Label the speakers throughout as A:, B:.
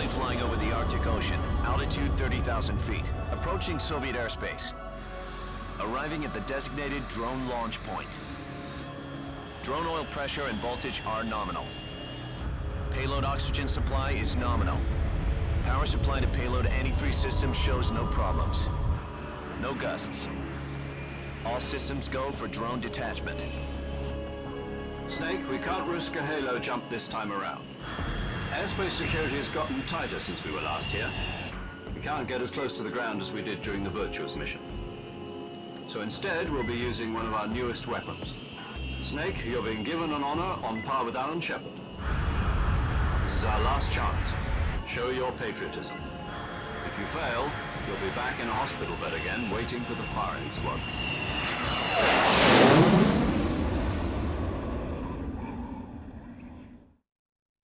A: Currently flying over the Arctic Ocean, altitude 30,000 feet, approaching Soviet airspace. Arriving at the designated drone launch point. Drone oil pressure and voltage are nominal. Payload oxygen supply is nominal. Power supply to payload antifreeze system shows no problems. No gusts. All systems go for drone detachment.
B: Snake, we can't risk a halo jump this time around. Airspace security has gotten tighter since we were last here. We can't get as close to the ground as we did during the Virtuous mission. So instead, we'll be using one of our newest weapons. Snake, you're being given an honor on par with Alan Shepard. This is our last chance. Show your patriotism. If you fail, you'll be back in a hospital bed again, waiting for the firing squad.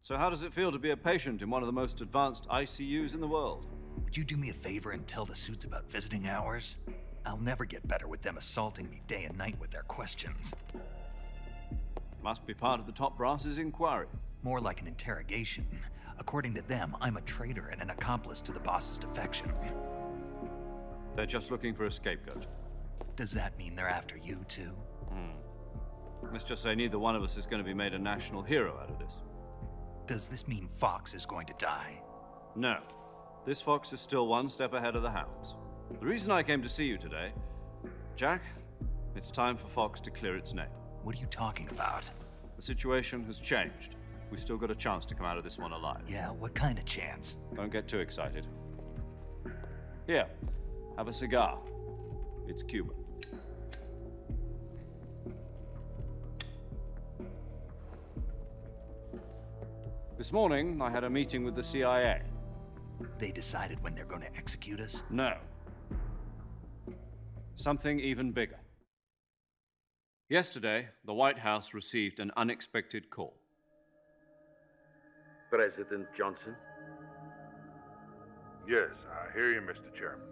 C: So how does it feel to be a patient in one of the most advanced ICUs in the world?
D: Would you do me a favor and tell the suits about visiting hours? I'll never get better with them assaulting me day and night with their questions.
C: Must be part of the top brass's inquiry.
D: More like an interrogation. According to them, I'm a traitor and an accomplice to the boss's defection.
C: They're just looking for a scapegoat.
D: Does that mean they're after you, too?
C: Let's just say neither one of us is going to be made a national hero out of this.
D: Does this mean Fox is going to die?
C: No. This fox is still one step ahead of the hounds. The reason I came to see you today, Jack, it's time for Fox to clear its name.
D: What are you talking about?
C: The situation has changed. We've still got a chance to come out of this one alive.
D: Yeah, what kind of chance?
C: Don't get too excited. Here, have a cigar. It's Cuban. This morning, I had a meeting with the CIA.
D: They decided when they're going to execute us?
C: No. Something even bigger. Yesterday, the White House received an unexpected call.
E: President Johnson?
F: Yes, I hear you, Mr. Chairman.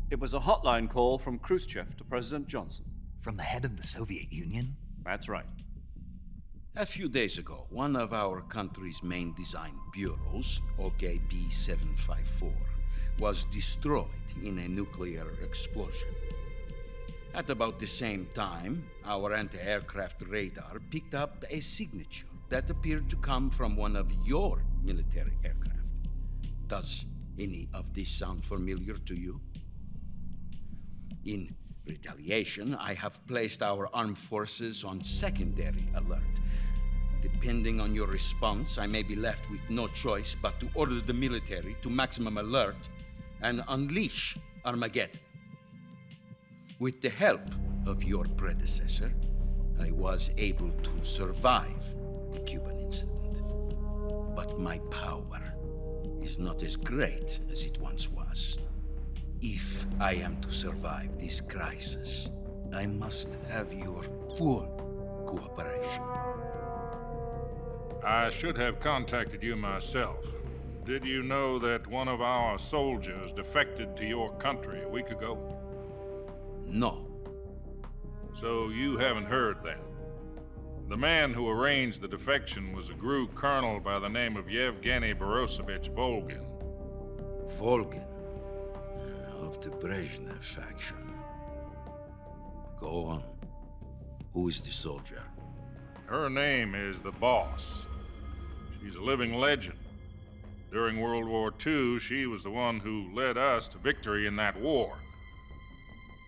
C: It was a hotline call from Khrushchev to President Johnson.
D: From the head of the Soviet Union?
C: That's right.
E: A few days ago, one of our country's main design bureaus, OKB 754, was destroyed in a nuclear explosion. At about the same time, our anti-aircraft radar picked up a signature that appeared to come from one of your military aircraft. Does any of this sound familiar to you? In retaliation, I have placed our armed forces on secondary alert. Depending on your response, I may be left with no choice but to order the military to maximum alert and unleash Armageddon. With the help of your predecessor, I was able to survive the Cuban incident. But my power is not as great as it once was. If I am to survive this crisis, I must have your full cooperation.
F: I should have contacted you myself. Did you know that one of our soldiers defected to your country a week ago?
E: No.
F: So you haven't heard then. The man who arranged the defection was a GRU colonel by the name of Yevgeny Borosovich Volgin.
E: Volgin, of the Brezhnev faction. Go on. Who is the soldier?
F: Her name is the Boss. She's a living legend. During World War II, she was the one who led us to victory in that war.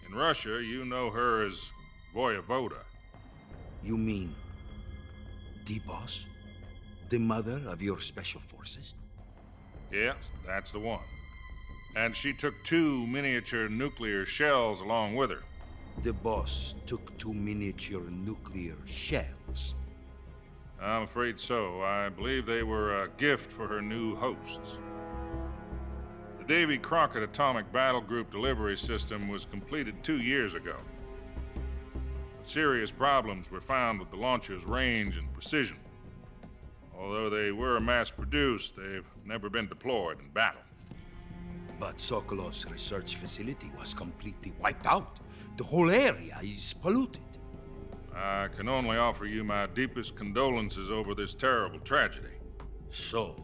F: In Russia, you know her as Voyevoda.
E: You mean the Boss? The mother of your special forces?
F: Yes, that's the one. And she took 2 miniature nuclear shells along with her.
E: The Boss took 2 miniature nuclear shells.
F: I'm afraid so. I believe they were a gift for her new hosts. The Davy Crockett Atomic Battle Group delivery system was completed 2 years ago. But serious problems were found with the launcher's range and precision. Although they were mass-produced, they've never been deployed in battle.
E: But Sokolov's research facility was completely wiped out. The whole area is polluted.
F: I can only offer you my deepest condolences over this terrible tragedy.
E: So,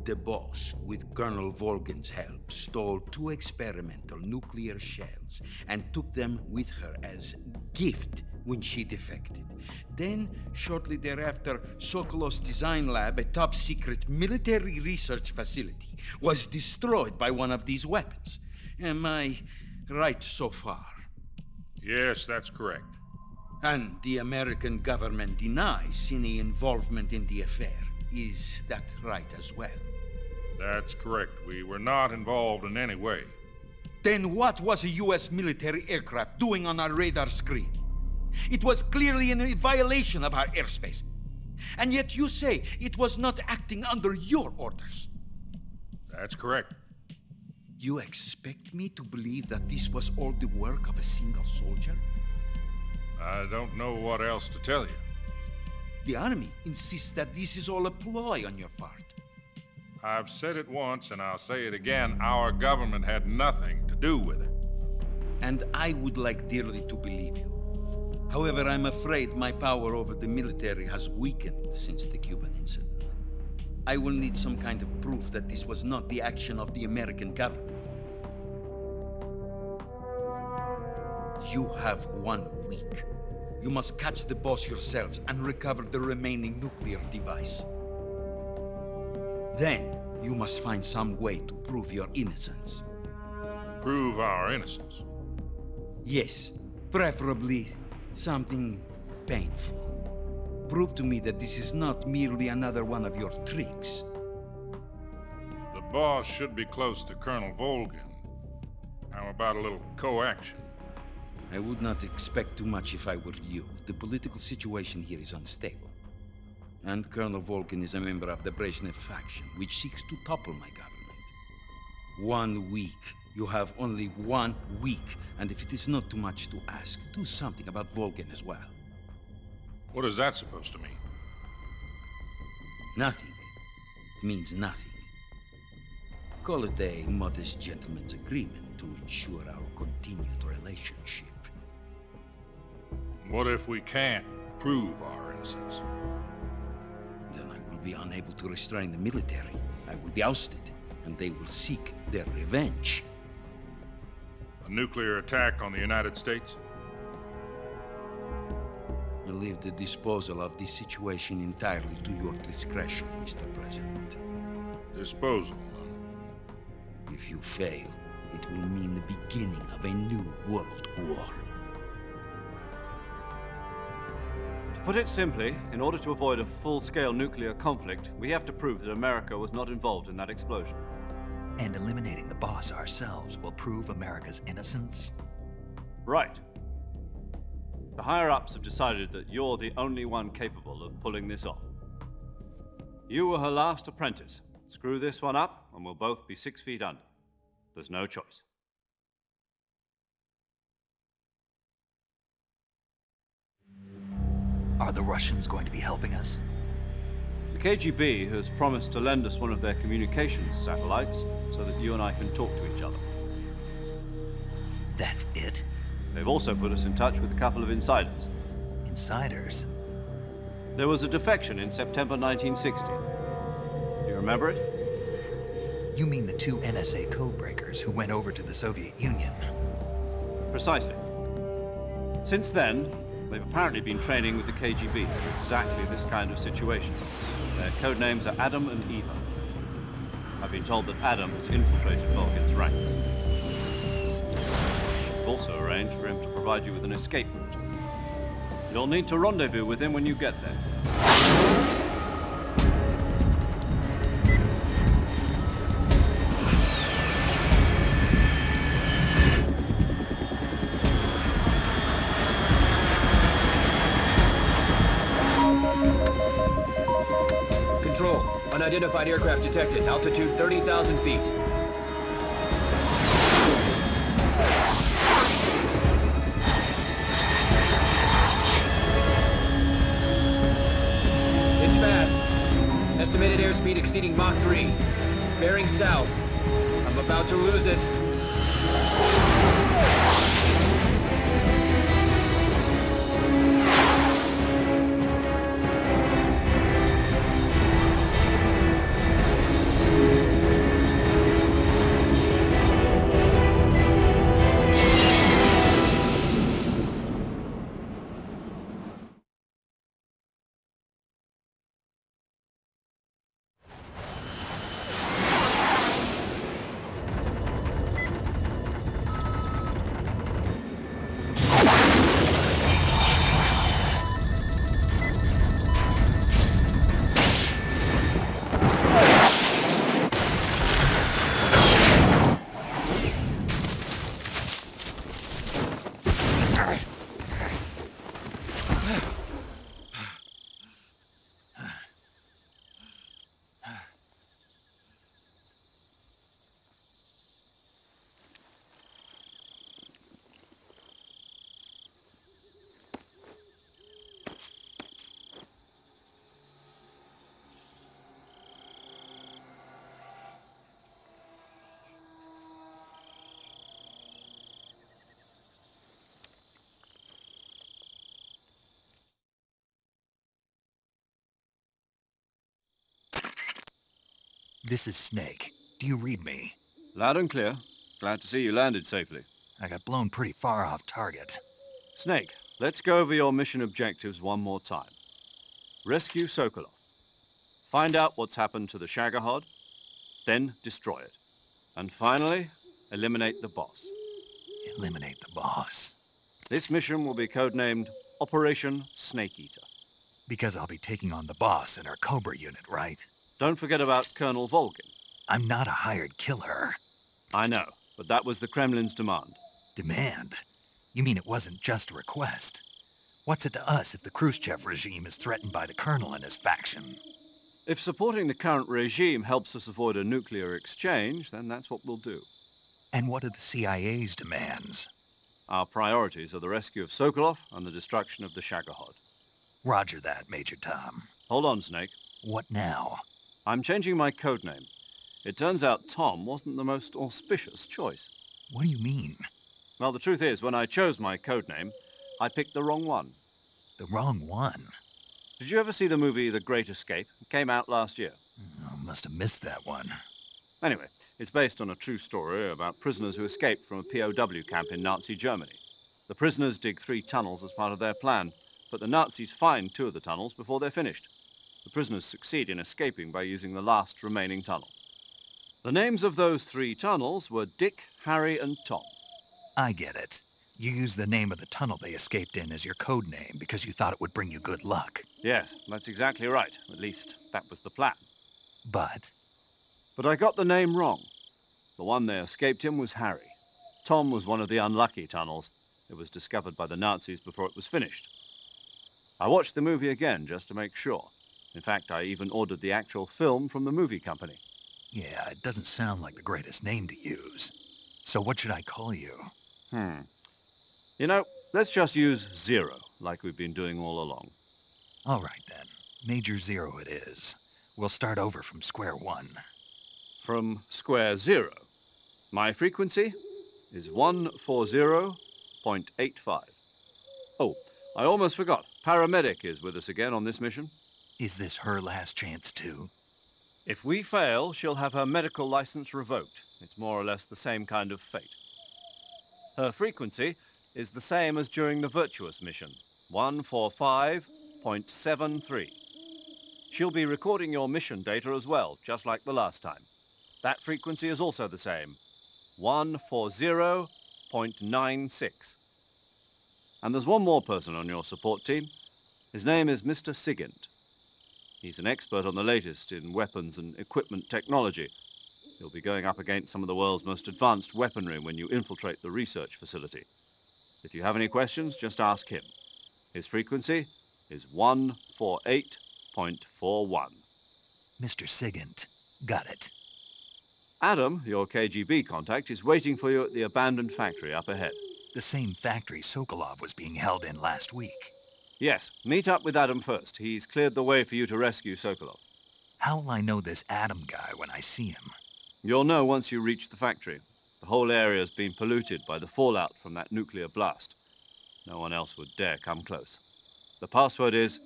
E: the boss, with Colonel Volgin's help, stole 2 experimental nuclear shells and took them with her as gift when she defected. Then, shortly thereafter, Sokolov's design lab, a top-secret military research facility, was destroyed by one of these weapons. Am I right so far?
F: Yes, that's correct.
E: And the American government denies any involvement in the affair. Is that right as well?
F: That's correct. We were not involved in any way.
E: Then what was a U.S. military aircraft doing on our radar screen? It was clearly in violation of our airspace. And yet you say it was not acting under your orders.
F: That's correct.
E: You expect me to believe that this was all the work of a single soldier?
F: I don't know what else to tell you.
E: The Army insists that this is all a ploy on your part.
F: I've said it once and I'll say it again. Our government had nothing to do with it.
E: And I would like dearly to believe you. However, I'm afraid my power over the military has weakened since the Cuban incident. I will need some kind of proof that this was not the action of the American government. You have 1 week. You must catch the boss yourselves and recover the remaining nuclear device. Then, you must find some way to prove your innocence.
F: Prove our innocence.
E: Yes, preferably something painful. Prove to me that this is not merely another one of your tricks.
F: The boss should be close to Colonel Volgin. How about a little coaction?
E: I would not expect too much if I were you. The political situation here is unstable. And Colonel Volgin is a member of the Brezhnev faction, which seeks to topple my government. 1 week. You have only 1 week. And if it is not too much to ask, do something about Volgin as well.
F: What is that supposed to mean?
E: Nothing. It means nothing. Call it a modest gentleman's agreement to ensure our continued relationship.
F: What if we can't prove our innocence?
E: Then I will be unable to restrain the military. I will be ousted, and they will seek their revenge.
F: A nuclear attack on the United States?
E: I leave the disposal of this situation entirely to your discretion, Mr. President.
F: Disposal, huh?
E: If you fail, it will mean the beginning of a new world war.
C: To put it simply, in order to avoid a full-scale nuclear conflict, we have to prove that America was not involved in that explosion.
D: And eliminating the boss ourselves will prove America's innocence?
C: Right. The higher-ups have decided that you're the only one capable of pulling this off. You were her last apprentice. Screw this one up, and we'll both be 6 feet under. There's no choice.
D: Are the Russians going to be helping us?
C: The KGB has promised to lend us one of their communications satellites so that you and I can talk to each other.
D: That's it?
C: They've also put us in touch with a couple of insiders.
D: Insiders?
C: There was a defection in September 1960. Do you remember it?
D: You mean the 2 NSA codebreakers who went over to the Soviet Union?
C: Precisely. Since then, they've apparently been training with the KGB for exactly this kind of situation. Their code names are Adam and Eva. I've been told that Adam has infiltrated Volgin's ranks. I've also arranged for him to provide you with an escape route. You'll need to rendezvous with him when you get there.
G: Control. Unidentified aircraft detected. Altitude 30,000 feet. It's fast. Estimated airspeed exceeding Mach 3. Bearing south. I'm about to lose it.
D: This is Snake. Do you read me?
C: Loud and clear. Glad to see you landed safely.
D: I got blown pretty far off target.
C: Snake, let's go over your mission objectives one more time. Rescue Sokolov. Find out what's happened to the Shagohod, then destroy it. And finally, eliminate the boss.
D: Eliminate the boss.
C: This mission will be codenamed Operation Snake Eater.
D: Because I'll be taking on the boss in our Cobra unit, right?
C: Don't forget about Colonel Volgin.
D: I'm not a hired killer.
C: I know, but that was the Kremlin's demand.
D: Demand? You mean it wasn't just a request? What's it to us if the Khrushchev regime is threatened by the Colonel and his faction?
C: If supporting the current regime helps us avoid a nuclear exchange, then that's what we'll do.
D: And what are the CIA's demands?
C: Our priorities are the rescue of Sokolov and the destruction of the Shagohod.
D: Roger that, Major Tom.
C: Hold on, Snake.
D: What now?
C: I'm changing my codename. It turns out Tom wasn't the most auspicious choice.
D: What do you mean?
C: Well, the truth is, when I chose my codename, I picked the wrong one.
D: The wrong one?
C: Did you ever see the movie The Great Escape? It came out last year.
D: Oh, must have missed that one.
C: Anyway, it's based on a true story about prisoners who escaped from a POW camp in Nazi Germany. The prisoners dig 3 tunnels as part of their plan, but the Nazis find 2 of the tunnels before they're finished. The prisoners succeed in escaping by using the last remaining tunnel. The names of those 3 tunnels were Dick, Harry, and Tom.
D: I get it. You used the name of the tunnel they escaped in as your code name because you thought it would bring you good luck.
C: Yes, that's exactly right. At least, that was the plan.
D: But
C: I got the name wrong. The one they escaped in was Harry. Tom was one of the unlucky tunnels. It was discovered by the Nazis before it was finished. I watched the movie again just to make sure. In fact, I even ordered the actual film from the movie company.
D: yeah, it doesn't sound like the greatest name to use. So what should I call you?
C: You know, let's just use Zero, like we've been doing all along.
D: All right, then. Major Zero it is. We'll start over from square one.
C: From square 0. My frequency is 140.85. Oh, I almost forgot. Paramedic is with us again on this mission.
D: Is this her last chance, too?
C: If we fail, she'll have her medical license revoked. It's more or less the same kind of fate. Her frequency is the same as during the Virtuous mission, 145.73. She'll be recording your mission data as well, just like the last time. That frequency is also the same, 140.96. And there's one more person on your support team. His name is Mr. Sigint. He's an expert on the latest in weapons and equipment technology. He'll be going up against some of the world's most advanced weaponry when you infiltrate the research facility. If you have any questions, just ask him. His frequency is 148.41.
D: Mr. Sigint. Got it.
C: Adam, your KGB contact, is waiting for you at the abandoned factory up ahead.
D: The same factory Sokolov was being held in last week.
C: Yes, meet up with Adam first. He's cleared the way for you to rescue Sokolov.
D: How will I know this Adam guy when I see him?
C: You'll know once you reach the factory. The whole area's been polluted by the fallout from that nuclear blast. No one else would dare come close. The password is,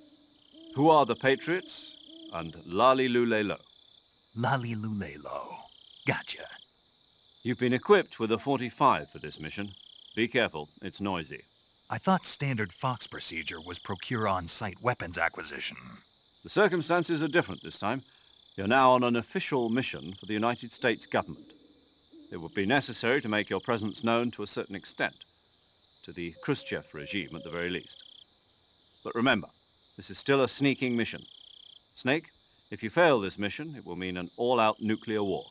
C: "Who are the Patriots?" and "Lali Lule Lo."
D: Lali Lulelo. Gotcha.
C: You've been equipped with a 45 for this mission. Be careful, it's noisy.
D: I thought standard Fox procedure was procure on-site weapons acquisition.
C: The circumstances are different this time. You're now on an official mission for the United States government. It would be necessary to make your presence known to a certain extent, to the Khrushchev regime at the very least. But remember, this is still a sneaking mission. Snake, if you fail this mission, it will mean an all-out nuclear war.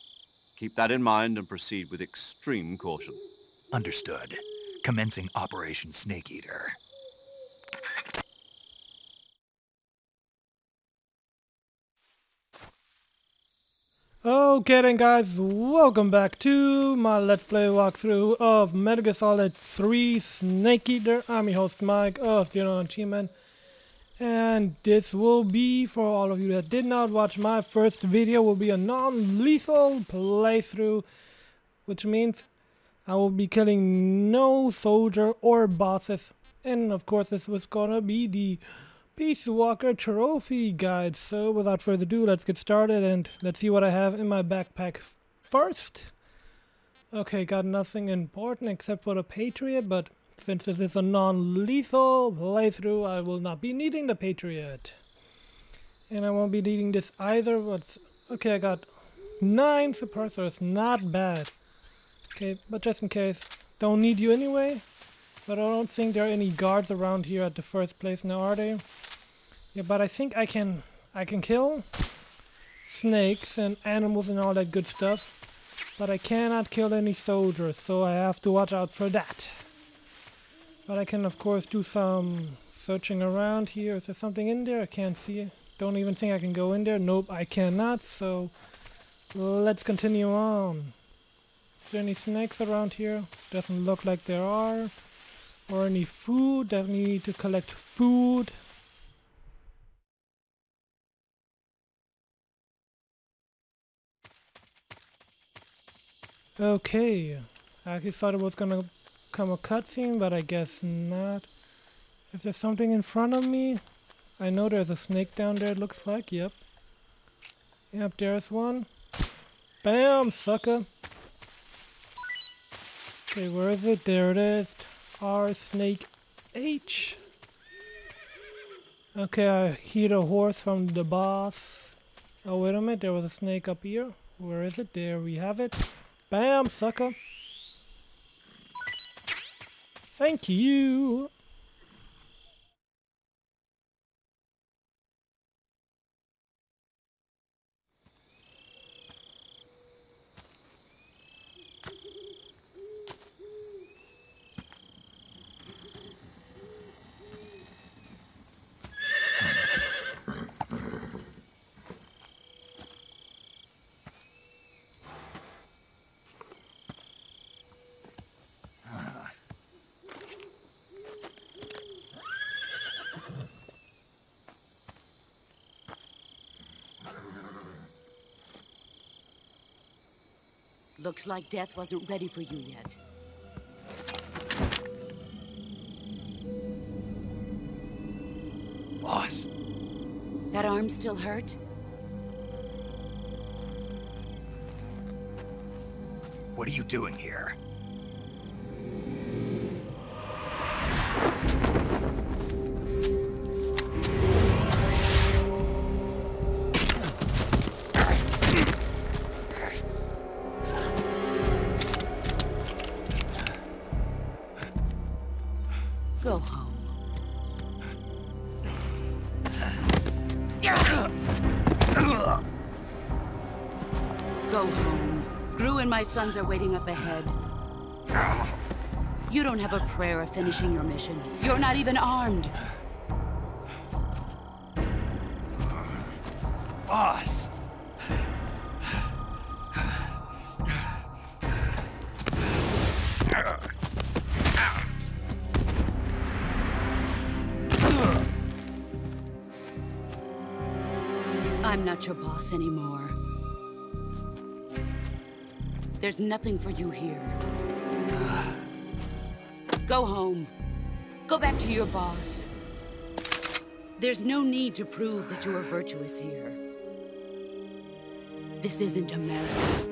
C: Keep that in mind and proceed with extreme caution.
D: Understood. Commencing Operation Snake Eater.
H: Okay then guys, welcome back to my Let's Play walkthrough of Metal Gear Solid 3 Snake Eater. I'm your host Mike of TheDonnerGman. And this will be, for all of you that did not watch my first video, will be a non-lethal playthrough. Which means I will be killing no soldier or bosses. And of course this was gonna be the Peace Walker Trophy Guide. So without further ado, let's get started and let's see what I have in my backpack first. Okay, got nothing important except for the Patriot, but since this is a non-lethal playthrough, I will not be needing the Patriot. And I won't be needing this either, but okay, I got 9 suppressors, not bad. Okay, but just in case, don't need you anyway. But I don't think there are any guards around here at the first place now, are they? Yeah, but I think I can kill snakes and animals and all that good stuff. But I cannot kill any soldiers, so I have to watch out for that. But I can of course do some searching around here. Is there something in there? I can't see it. Don't even think I can go in there. Nope, I cannot, so let's continue on. Is there any snakes around here? Doesn't look like there are. Or any food? Definitely need to collect food. Okay. I actually thought it was gonna come a cutscene, but I guess not. Is there something in front of me? I know there's a snake down there, it looks like. Yep. Yep, there's one. Bam, sucker. Okay, where is it? There it is. R Snake H. Okay, I hear a horse from the boss. Oh, wait a minute, there was a snake up here. Where is it? There we have it. Bam, sucker. Thank you.
I: Looks like death wasn't ready for you yet.
D: Boss.
I: That arm still hurt?
D: What are you doing here?
I: Go home. Go home. Gru and my sons are waiting up ahead. You don't have a prayer of finishing your mission. You're not even armed.
D: Boss!
I: I'm not your boss anymore. There's nothing for you here. Go home. Go back to your boss. There's no need to prove that you are virtuous here. This isn't America.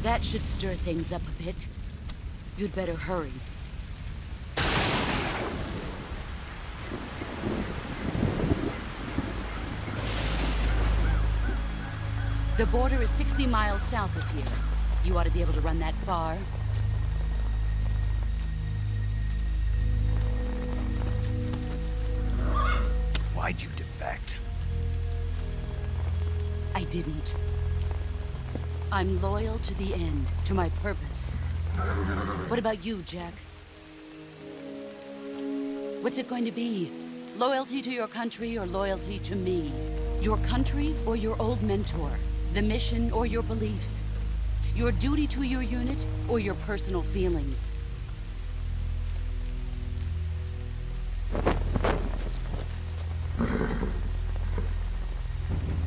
I: That should stir things up a bit. You'd better hurry. The border is 60 miles south of here. You ought to be able to run that far.
D: Why'd you defect?
I: I didn't. I'm loyal to the end, to my purpose. What about you, Jack? What's it going to be? Loyalty to your country or loyalty to me? Your country or your old mentor? The mission or your beliefs? Your duty to your unit or your personal feelings?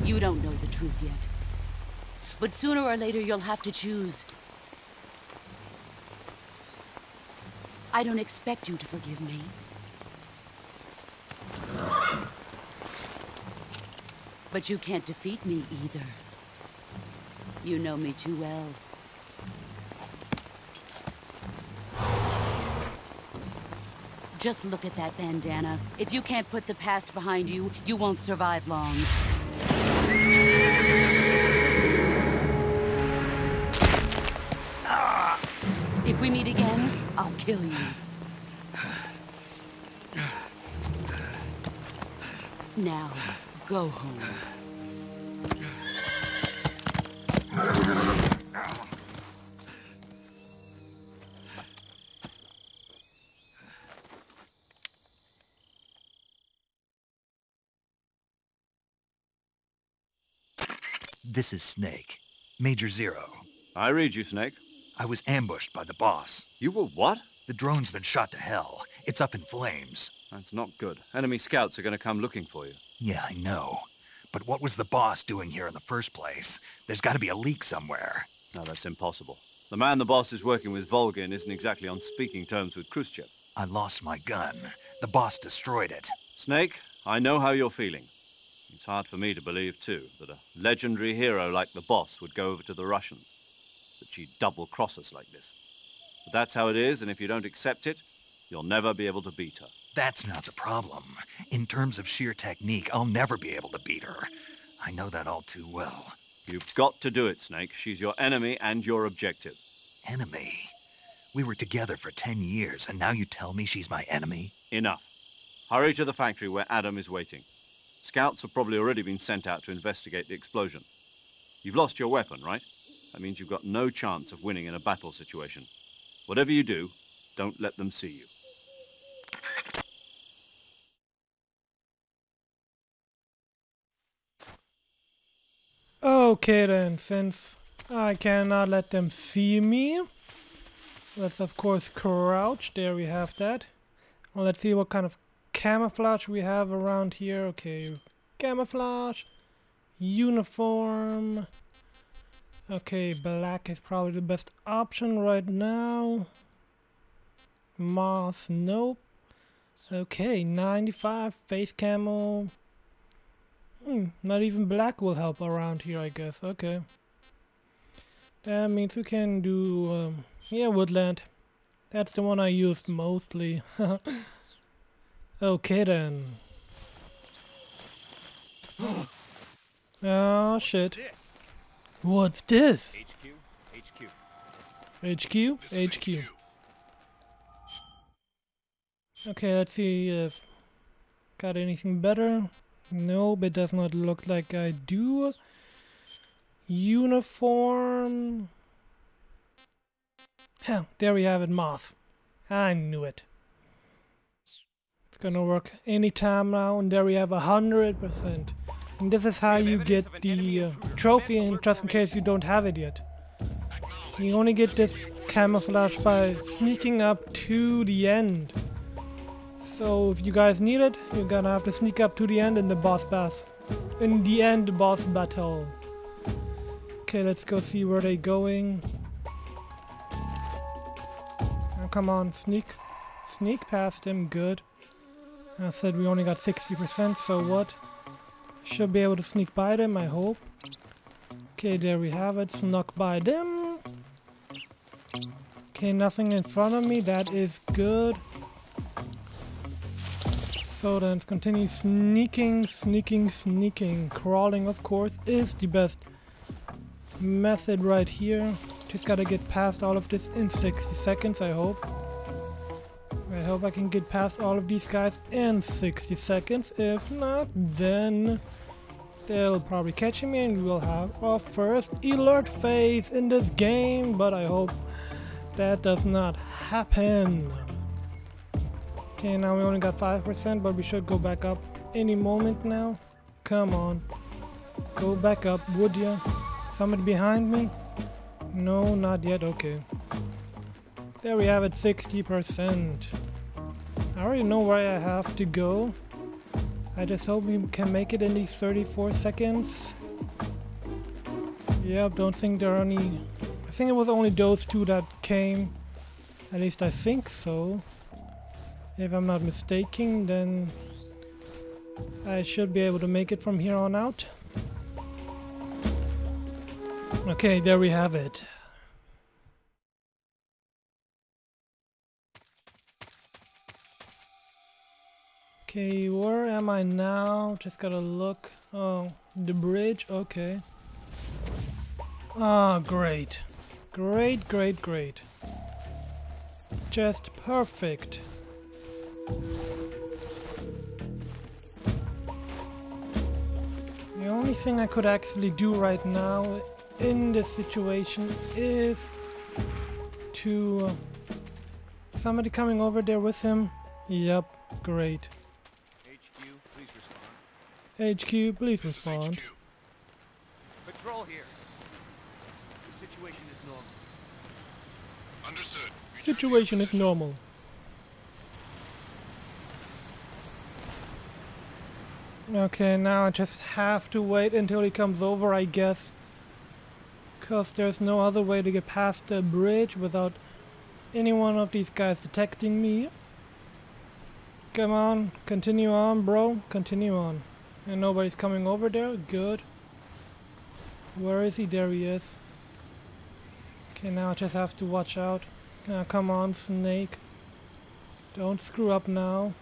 I: You don't know the truth yet. But sooner or later you'll have to choose. I don't expect you to forgive me. But you can't defeat me either. You know me too well. Just look at that bandana. If you can't put the past behind you, you won't survive long. If we meet again, I'll kill you. Now, go home.
D: This is Snake. Major Zero.
C: I read you, Snake.
D: I was ambushed by the boss.
C: You were what?
D: The drone's been shot to hell. It's up in flames.
C: That's not good. Enemy scouts are going to come looking for you.
D: Yeah, I know. But what was the boss doing here in the first place? There's got to be a leak somewhere.
C: No, that's impossible. The man the boss is working with, Volgin, isn't exactly on speaking terms with Khrushchev.
D: I lost my gun. The boss destroyed it.
C: Snake, I know how you're feeling. It's hard for me to believe, too, that a legendary hero like the boss would go over to the Russians. That she'd double-cross us like this. But that's how it is, and if you don't accept it, you'll never be able to beat her.
D: That's not the problem. In terms of sheer technique, I'll never be able to beat her. I know that all too well.
C: You've got to do it, Snake. She's your enemy and your objective.
D: Enemy? We were together for 10 years, and now you tell me she's my enemy?
C: Enough. Hurry to the factory where Adam is waiting. Scouts have probably already been sent out to investigate the explosion. You've lost your weapon, right? That means you've got no chance of winning in a battle situation. Whatever you do, don't let them see you.
H: Okay then, since I cannot let them see me, let's of course crouch. There we have that. Well, let's see what kind of camouflage we have around here. Okay, camouflage, uniform. Okay, black is probably the best option right now. Moss, nope. Okay, 95 face camo. Not even black will help around here, I guess. Okay. That means we can do, yeah, woodland. That's the one I used mostly. Okay then. Oh shit. What's this? HQ? HQ. Okay, let's see if got anything better. Nope, it does not look like I do. Uniform. Hell, there we have it, moth. I knew it. It's gonna work anytime now, and there we have 100%. And this is how you get the trophy, and just in case you don't have it yet. You only get this camouflage by sneaking up to the end. So if you guys need it, you're gonna have to sneak up to the end in the boss battle. Okay, let's go see where they're going. Oh, come on, sneak past him, good. I said we only got 60%, so what? Should be able to sneak by them, I hope. Okay, there we have it, snuck by them. Okay, nothing in front of me, that is good. So then let's continue sneaking. Crawling, of course, is the best method right here. Just gotta get past all of this in 60 seconds, I hope. I hope I can get past all of these guys in 60 seconds. If not, then they'll probably catch me and we'll have our first alert phase in this game. But I hope that does not happen. Okay, now we only got 5%, but we should go back up any moment now. Come on. Go back up, would ya? Somebody behind me? No, not yet. Okay. There we have it, 60%. I already know where I have to go. I just hope we can make it in these 34 seconds. Yep, don't think there are any... I think it was only those two that came. At least I think so. If I'm not mistaken, then I should be able to make it from here on out. Okay, there we have it. Okay, where am I now? Just gotta look. Oh, the bridge, okay. Ah, great. Great, great, great. Just perfect. The only thing I could actually do right now in this situation is to... somebody coming over there with him? Yep, great.
C: HQ, please respond.
H: HQ, please respond.
J: HQ.
C: Patrol here. The situation is normal.
J: Understood.
H: Situation is normal. Okay, now I just have to wait until he comes over, I guess. Because there's no other way to get past the bridge without any one of these guys detecting me. Come on, continue on, bro. Continue on. And nobody's coming over there? Good. Where is he? There he is. Okay, now I just have to watch out. Come on, Snake. Don't screw up now.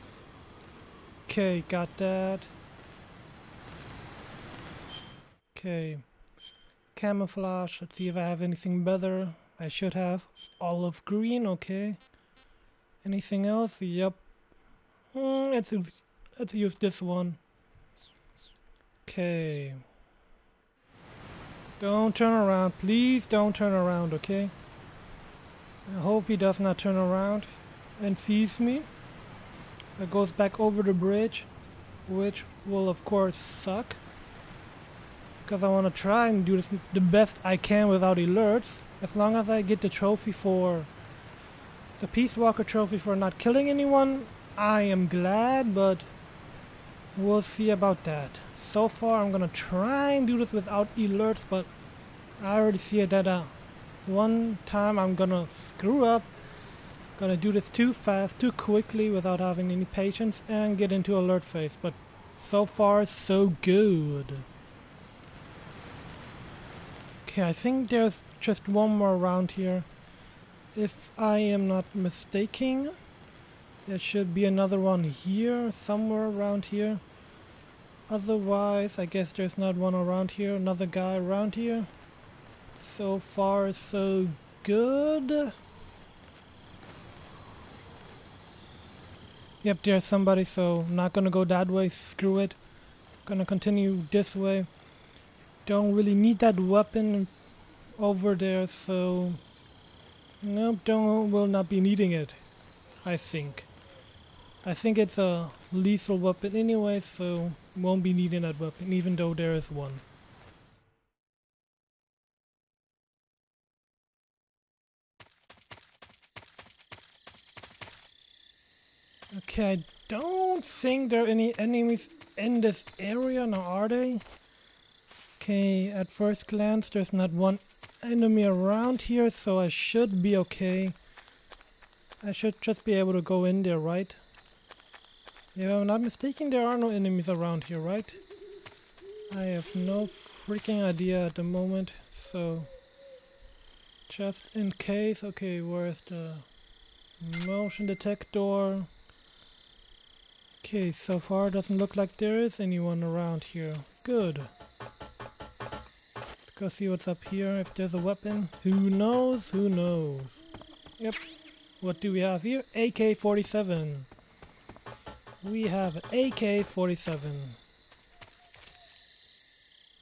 H: Okay, got that. Okay. Camouflage. Let's see if I have anything better. I should have. Olive green, okay. Anything else? Yep. Let's use this one. Okay. Don't turn around. Please don't turn around, okay? I hope he does not turn around and sees me. That goes back over the bridge, which will of course suck. Because I want to try and do this the best I can without alerts. As long as I get the trophy for... the Peace Walker trophy for not killing anyone, I am glad, but we'll see about that. So far I'm gonna try and do this without alerts, but I already see it that one time I'm gonna screw up. Gonna do this too fast, too quickly, without having any patience, and get into alert phase. But so far, so good. Okay, I think there's just one more round here. If I am not mistaken, there should be another one here, somewhere around here. Otherwise, I guess there's not one around here, another guy around here. So far, so good. Yep, there's somebody, so I'm not gonna go that way, screw it. Gonna continue this way. Don't really need that weapon over there, so... nope, will not be needing it, I think. I think it's a lethal weapon anyway, so won't be needing that weapon, even though there is one. Okay, I don't think there are any enemies in this area, now are they? Okay, at first glance there's not one enemy around here, so I should be okay. I should just be able to go in there, right? If I'm not mistaken, there are no enemies around here, right? I have no freaking idea at the moment, so... just in case. Okay, where's the motion detector? Okay, so far doesn't look like there is anyone around here. Good. Let's go see what's up here, if there's a weapon. Who knows? Who knows? Yep. What do we have here? AK-47. We have an AK-47.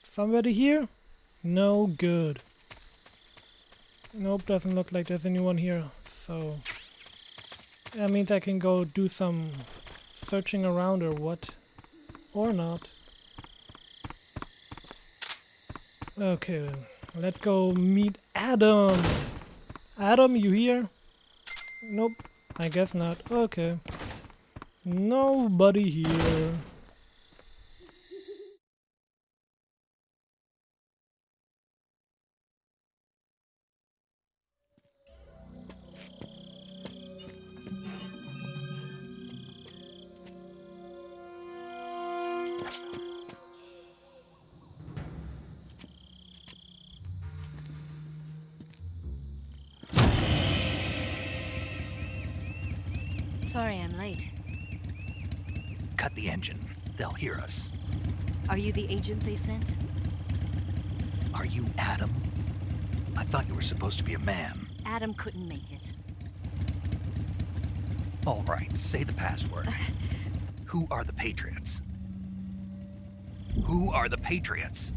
H: Somebody here? No good. Nope, doesn't look like there's anyone here. So that means I can go do some searching around or what? Or not. Okay then. Let's go meet Adam. Adam, you here? Nope, I guess not. Okay. Nobody here.
J: Sorry I'm late.
D: Cut the engine. They'll hear us.
J: Are you the agent they sent?
D: Are you Adam? I thought you were supposed to be a man.
J: Adam couldn't make it.
D: All right, say the password. Who are the Patriots? Who are the Patriots?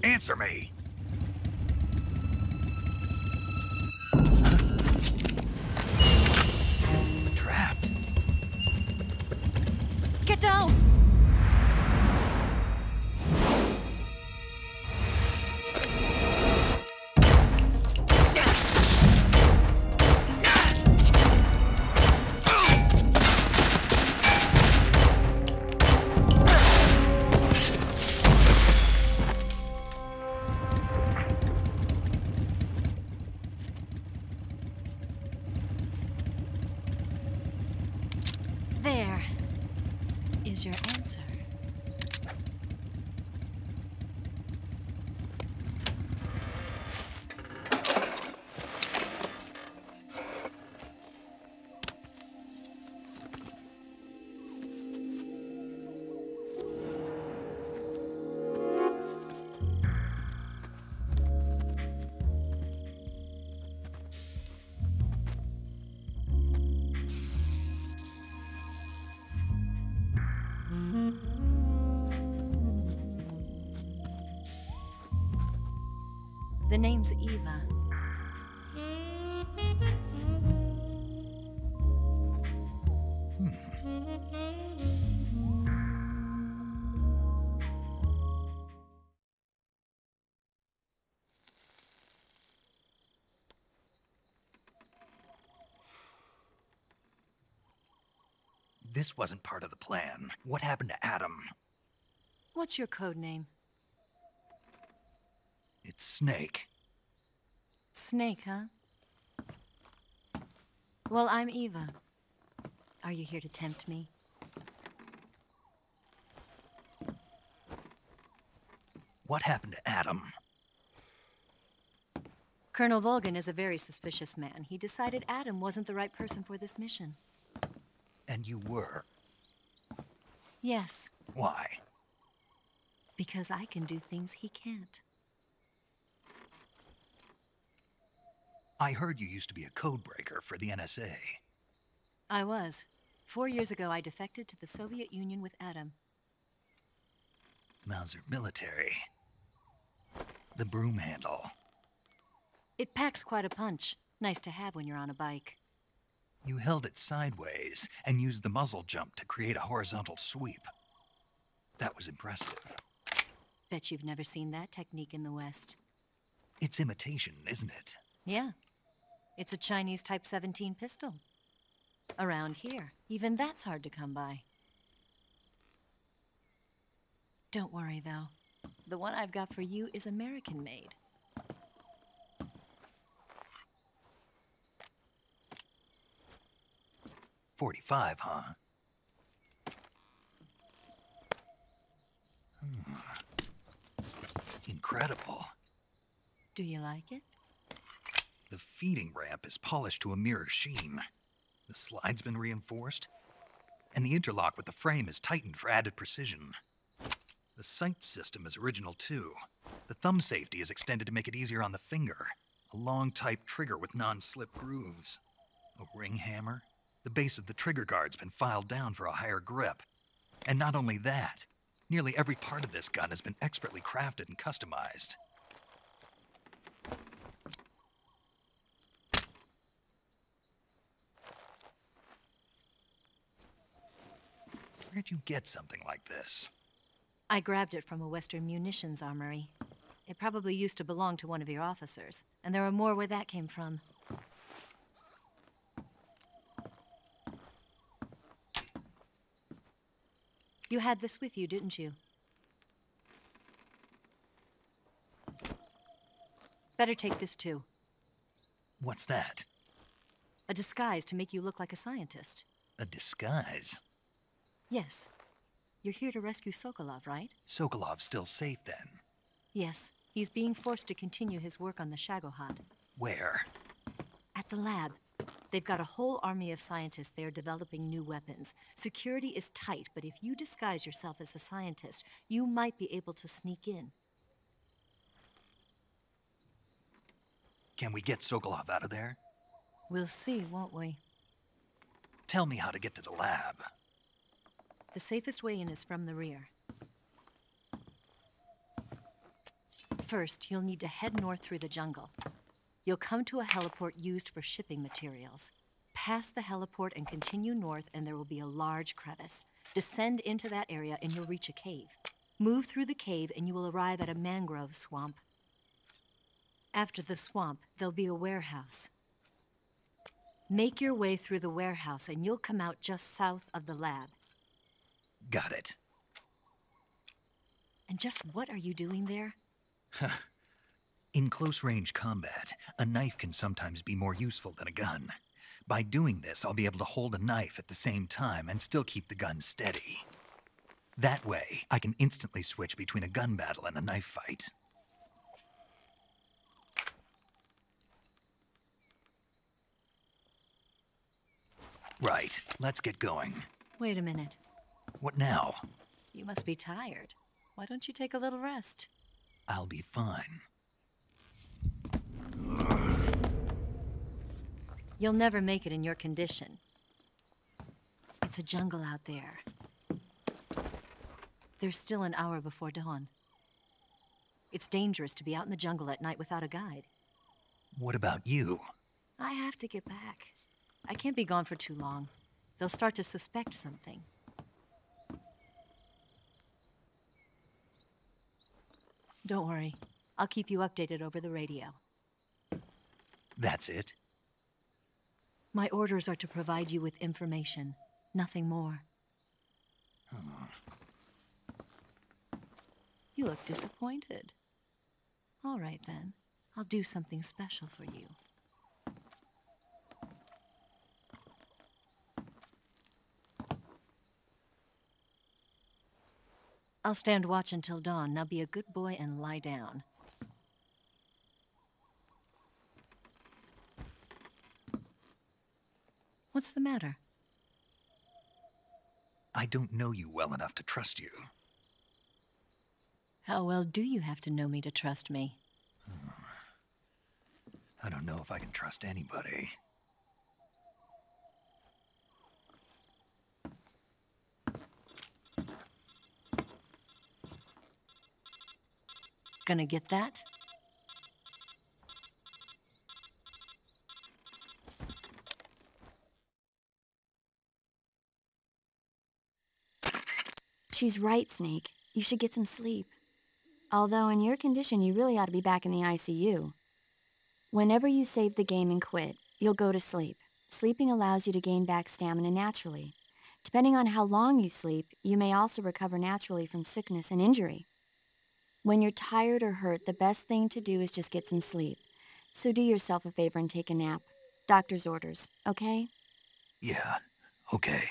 D: Answer me! Trapped.
J: Get down! There is your answer. The name's Eva.
D: This wasn't part of the plan. What happened to Adam?
J: What's your code name?
D: It's Snake.
J: Snake, huh? Well, I'm Eva. Are you here to tempt me?
D: What happened to Adam?
J: Colonel Volgan is a very suspicious man. He decided Adam wasn't the right person for this mission.
D: And you were.
J: Yes,
D: Why?
J: because I can do things he can't.
D: I heard you used to be a codebreaker for the NSA.
J: I was. 4 years ago, I defected to the Soviet Union with Adam.
D: Mauser military. The broom handle.
J: It packs quite a punch. Nice to have when you're on a bike.
D: You held it sideways and used the muzzle jump to create a horizontal sweep. That was impressive.
J: Bet you've never seen that technique in the West.
D: It's imitation, isn't it?
J: Yeah. It's a Chinese Type 17 pistol. Around here, even that's hard to come by. Don't worry, though. The one I've got for you is American-made.
D: .45, huh? Incredible.
J: Do you like it?
D: The feeding ramp is polished to a mirror sheen. The slide's been reinforced, and the interlock with the frame is tightened for added precision. The sight system is original too. The thumb safety is extended to make it easier on the finger. A long type trigger with non-slip grooves. A ring hammer. The base of the trigger guard's been filed down for a higher grip. And not only that, nearly every part of this gun has been expertly crafted and customized. Where'd you get something like this?
J: I grabbed it from a Western munitions armory. It probably used to belong to one of your officers, and there are more where that came from. You had this with you, didn't you? Better take this too.
D: What's that?
J: A disguise to make you look like a scientist.
D: A disguise?
J: Yes. You're here to rescue Sokolov, right?
D: Sokolov's still safe then?
J: Yes. He's being forced to continue his work on the Shagohod.
D: Where?
J: At the lab. They've got a whole army of scientists there developing new weapons. Security is tight, but if you disguise yourself as a scientist, you might be able to sneak in.
D: Can we get Sokolov out of there?
J: We'll see, won't we?
D: Tell me how to get to the lab.
J: The safest way in is from the rear. First, you'll need to head north through the jungle. You'll come to a heliport used for shipping materials. Pass the heliport and continue north, and there will be a large crevice. Descend into that area and you'll reach a cave. Move through the cave and you will arrive at a mangrove swamp. After the swamp, there'll be a warehouse. Make your way through the warehouse and you'll come out just south of the lab.
D: Got it.
J: And just what are you doing there?
D: In close-range combat, a knife can sometimes be more useful than a gun. By doing this, I'll be able to hold a knife at the same time and still keep the gun steady. That way, I can instantly switch between a gun battle and a knife fight. Right, let's get going.
J: Wait a minute.
D: What now?
J: You must be tired. Why don't you take a little rest?
D: I'll be fine.
J: You'll never make it in your condition. It's a jungle out there. There's still an hour before dawn. It's dangerous to be out in the jungle at night without a guide.
D: What about you?
J: I have to get back. I can't be gone for too long. They'll start to suspect something. Don't worry. I'll keep you updated over the radio.
D: That's it?
J: My orders are to provide you with information, nothing more. You look disappointed. All right, then. I'll do something special for you. I'll stand watch until dawn. Now be a good boy and lie down. What's the matter?
D: I don't know you well enough to trust you.
J: How well do you have to know me to trust me?
D: I don't know if I can trust anybody.
J: Gonna get that?
K: She's right, Snake. You should get some sleep. Although in your condition, you really ought to be back in the ICU. Whenever you save the game and quit, you'll go to sleep. Sleeping allows you to gain back stamina naturally. Depending on how long you sleep, you may also recover naturally from sickness and injury. When you're tired or hurt, the best thing to do is just get some sleep. So do yourself a favor and take a nap. Doctor's orders, okay?
D: Yeah, okay.